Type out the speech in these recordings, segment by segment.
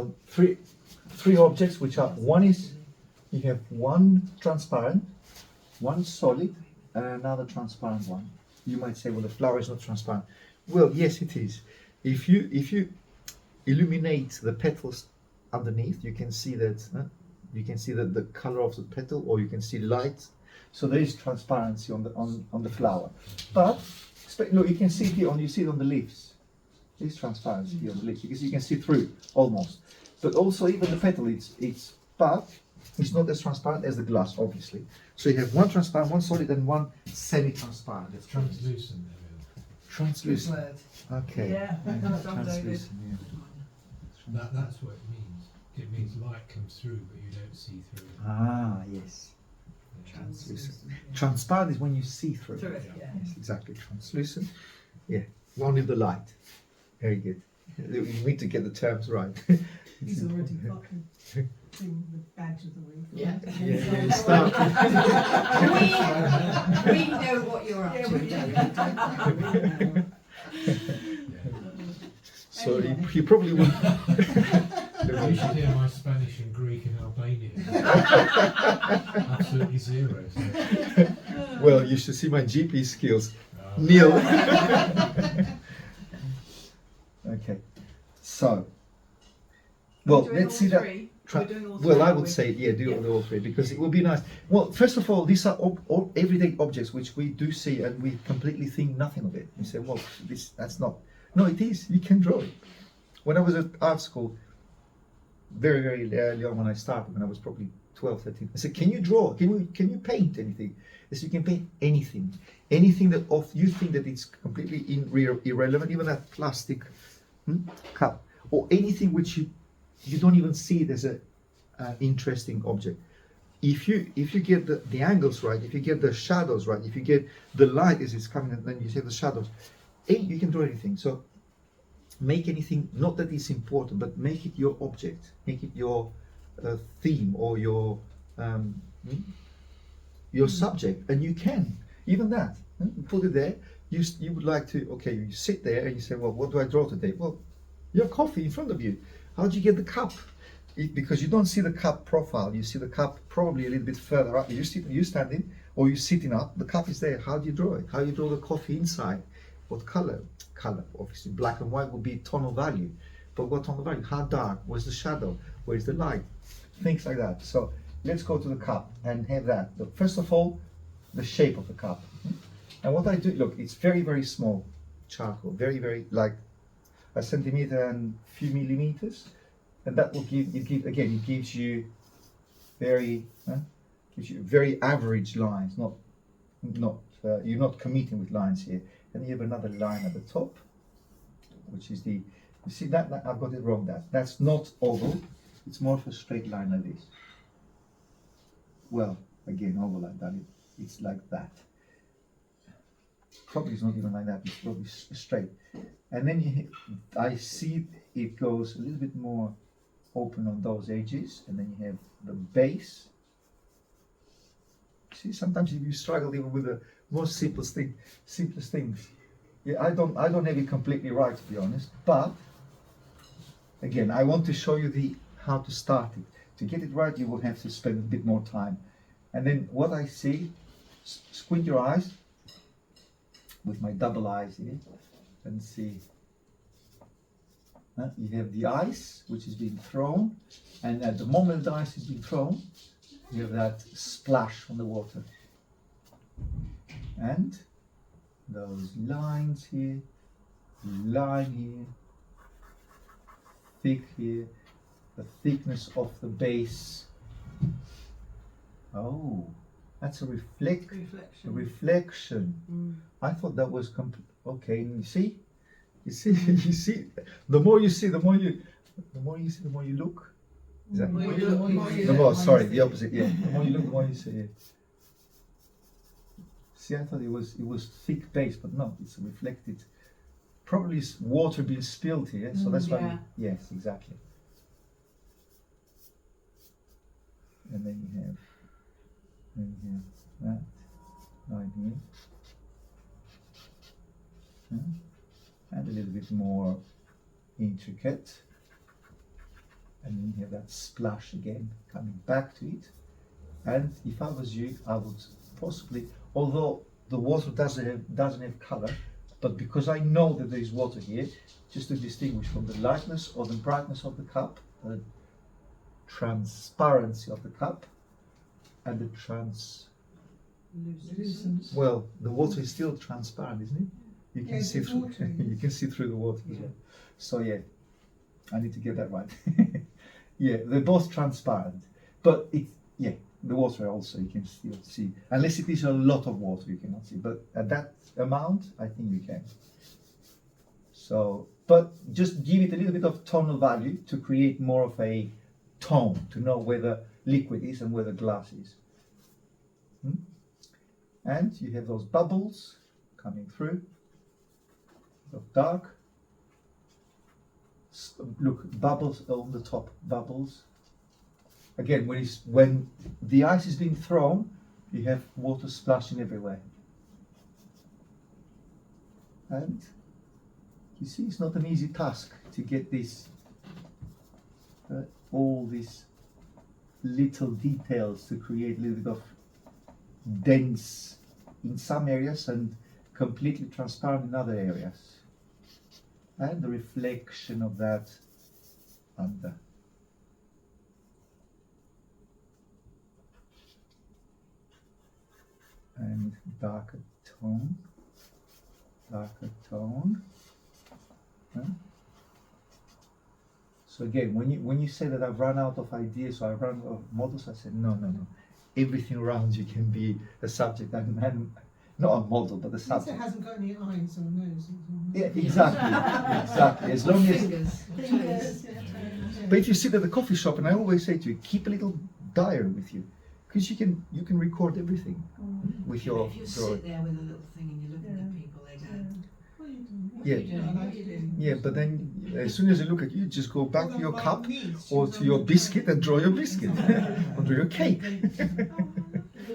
So three objects, which are, one is, you have one transparent, one solid, and another transparent one. You might say, well, the flower is not transparent. Well, yes, it is. If you illuminate the petals underneath, you can see that the color of the petal, or you can see light. So there is transparency on the flower. But look, you can see it here, you see it on the leaves. There's transparency here on the leaves because you can see through almost. But also even the petal, but it's not as transparent as the glass, obviously. So you have one transparent, one solid, and one semi-transparent. It's translucent. Translucent. Okay. Yeah, Translucent. Yeah. That's what it means. It means light comes through, but you don't see through it. Ah, yes. Translucent. Transparent is when you see through. Through it, yeah. Yes, exactly. Translucent. Yeah. Only the light. Very good. You need to get the terms right. He's already got the badge of the week. Yeah. Yeah, start. We know what you're up to. So he probably would. You should hear my Spanish and Greek and Albanian. Absolutely zero. So. Well, you should see my GP skills. Neil. Okay. So. Well, let's see that. Well, I would say, yeah, do all three, because it would be nice. Well, first of all, these are all everyday objects which we do see, and we completely think nothing of it. You say, well, that's not. No, it is. You can draw it. When I was at art school, very, very early on when I started, when I was probably 12, 13, I said, can you draw? Can you paint anything? I said, you can paint anything. Anything that you think that it's completely irrelevant, even that plastic cup, or anything which you don't even see it as a interesting object. If you get the angles right, if you get the shadows right, if you get the light as it's coming, and then you see the shadows, you can draw anything. So make anything, not that it's important, but make it your object, make it your theme, or your subject, and you can even that. Put it there. You would like to, okay, you sit there and you say, well, what do I draw today? Well, your coffee in front of you. How do you get the cup? Because you don't see the cup profile, you see the cup probably a little bit further up. You standing, or you sitting up. The cup is there. How do you draw it? How do you draw the coffee inside? What color? Color, obviously, black and white will be tonal value. But what tonal value? How dark? Where's the shadow? Where's the light? Things like that. So let's go to the cup and have that. But first of all, the shape of the cup. And what I do, look, it's very, very small charcoal, very, very, like a centimeter and a few millimeters, and that will gives you very average lines. You're not committing with lines here. And you have another line at the top, which is you see that I've got it wrong. That's not oval. It's more of a straight line like this. Well, again, oval like that. It's like that. Probably it's not even like that. It's probably straight. And then I see it goes a little bit more open on those edges, and then you have the base. See, sometimes if you struggle even with the most simplest things. Yeah, I don't have it completely right, to be honest. But again, I want to show you how to start it. To get it right, you will have to spend a bit more time. And then what I see, squint your eyes with my double eyes here, and see. You have the ice, which is being thrown, and at the moment the ice is being thrown, you have that splash on the water. And those lines here, line here, thick here, the thickness of the base. Oh, that's a reflection. I thought that was okay. And you see, the more you see, the more you look. Sorry, the opposite. Yeah, the more you look, the more you see. Yeah. See, I thought it was thick base, but no, it's reflected. Probably water being spilled here, so that's why. Yes, exactly. And then you have that line here, and a little bit more intricate. and then you have that splash again coming back to it. And if I was you, I would possibly, although the water doesn't have color, but because I know that there is water here, just to distinguish from the lightness or the brightness of the cup, the transparency of the cup, and the Lucent. well, the water is still transparent, isn't it? You can Yeah, see the through. water You is. can see through the water as Yeah. well. So yeah, I need to get that right. Yeah, they're both transparent, but the water also you can still see. Unless it is a lot of water, you cannot see. But at that amount, I think you can. So, but just give it a little bit of tonal value to create more of a tone, to know where the liquid is and where the glass is. And you have those bubbles coming through, of dark. Look, bubbles on the top, bubbles. Again, when the ice is being thrown, you have water splashing everywhere. And you see, it's not an easy task to get this, all these little details to create a little bit of dense in some areas and completely transparent in other areas. And the reflection of that under. And darker tone. Huh? So again, when you say that I've run out of ideas or I've run out of models, I said no. Everything around you can be a subject and not a model, but a It subject. hasn't got any eyes or nose. Yeah, exactly. As long as. Fingers. Fingers. But if you sit at the coffee shop, and I always say to you, keep a little diary with you, because you can record everything with your If you drawing. sit there with a little thing and you're looking at people, they don't. What are you doing? Yeah. I like it. Yeah, but then as soon as you look at you, just go back to your My cup niece, she or was to on your the biscuit phone. and draw your biscuit or draw your cake. Was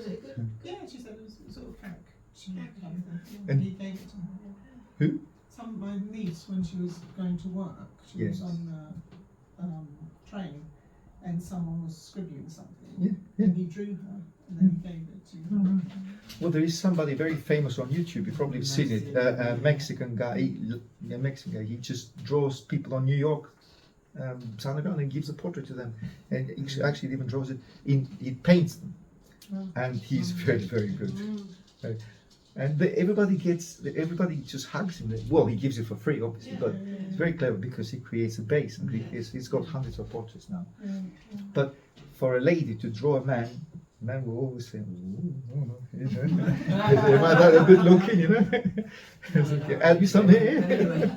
it good? Yeah, she said it was sort of cake. She liked it. And- He gave it to her. Who? My niece, when she was going to work, she Yes. was on the train, and someone was scribbling something. Yeah. And he drew her, and then he gave it to her. Well, there is somebody very famous on YouTube. You've probably seen it. A Mexican guy. He just draws people on New York underground and gives a portrait to them, and he actually even draws it. He paints them, and he's very, very good. And everybody just hugs him. Well, he gives it for free, obviously, but it's very clever because he creates a base, and he's got hundreds of portraits now. But for a lady to draw a man will always say, "Ooh, am I that good looking?" You know. It's okay. Add me some hair. Anyway,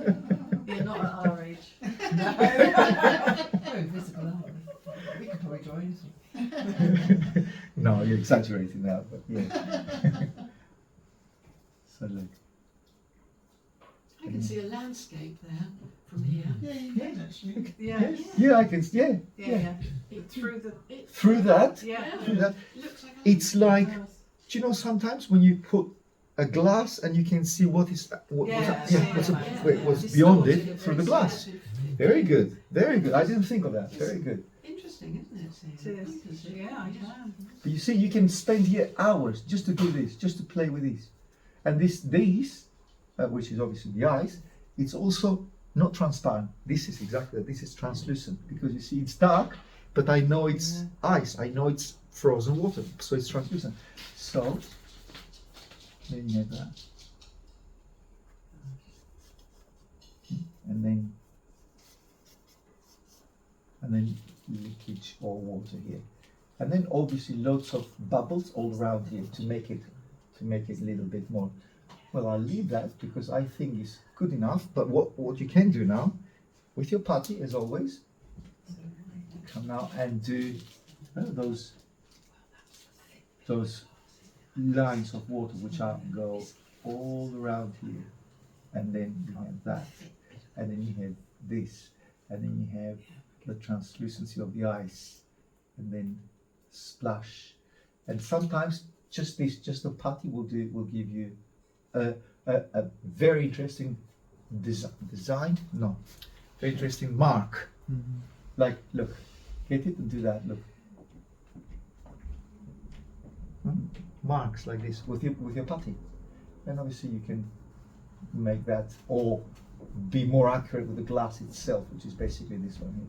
you're not at our age. We're invisible, aren't we? We could probably join some. No, you're exaggerating now, but yeah. So look. I can see a landscape there from here. Yeah, you did actually. Yeah, Yeah, I can. Yeah. yeah. Through the, Through that. yeah. Through that. It looks like a It's like. house. Do you know sometimes when you put a glass and you can see what is what's beyond it through the glass? Very good, very good. I didn't think of that. Very good. Interesting, isn't it? It is. Yeah, I can. But you see, you can spend here hours just to do this, just to play with these, and these, which is obviously the ice, it's also not transparent. This is exactly that. This is translucent because you see it's dark, but I know it's ice. I know it's frozen water, so it's translucent. So then you have that, and then leakage or water here, and then obviously lots of bubbles all around here to make it a little bit more. Well, I'll leave that because I think it's good enough. But what you can do now, with your putty as always, come now and do those lines of water which go all around here, and then you have that, and then you have this, and then you have the translucency of the ice, and then splash, and sometimes just a putty will give you a very interesting very interesting mark Like, look, get it and do that. Look, marks like this with your putty, and obviously you can make that or be more accurate with the glass itself, which is basically this one here.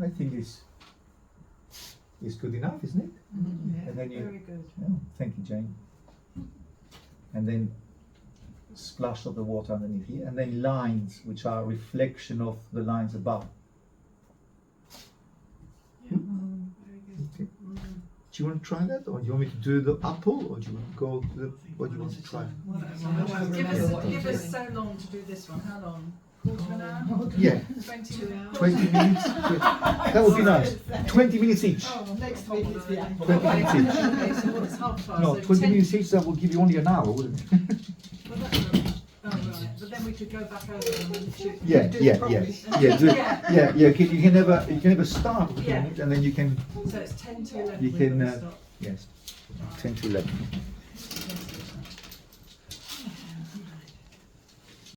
I think it's good enough, isn't it? Yeah, And then you- very good. Oh, thank you, Jane. And then splash of the water underneath here, and then lines which are a reflection of the lines above. Yeah, very good. Okay. Mm. Do you want to try that, or do you want me to do the apple, or do you want to go to the, what do you want to try? Give us so long to do this one. How long? Quarter of an hour? Yeah, 20 hours? 20 minutes. That would be nice. 20 minutes each. Oh, next week it's the apple. 20 minutes each. Okay, so what's half past? No, So 20 10 minutes each, that will give you only an hour, wouldn't it? Well, that's, oh, right. But then we could go back over them and shoot. Yeah, do it yeah, properly. yeah. Do it. Yeah. Yeah. You can never start with Yeah. it, and then you can, So it's 10 to 11. You we're can, gonna stop. yes, 10 to 11.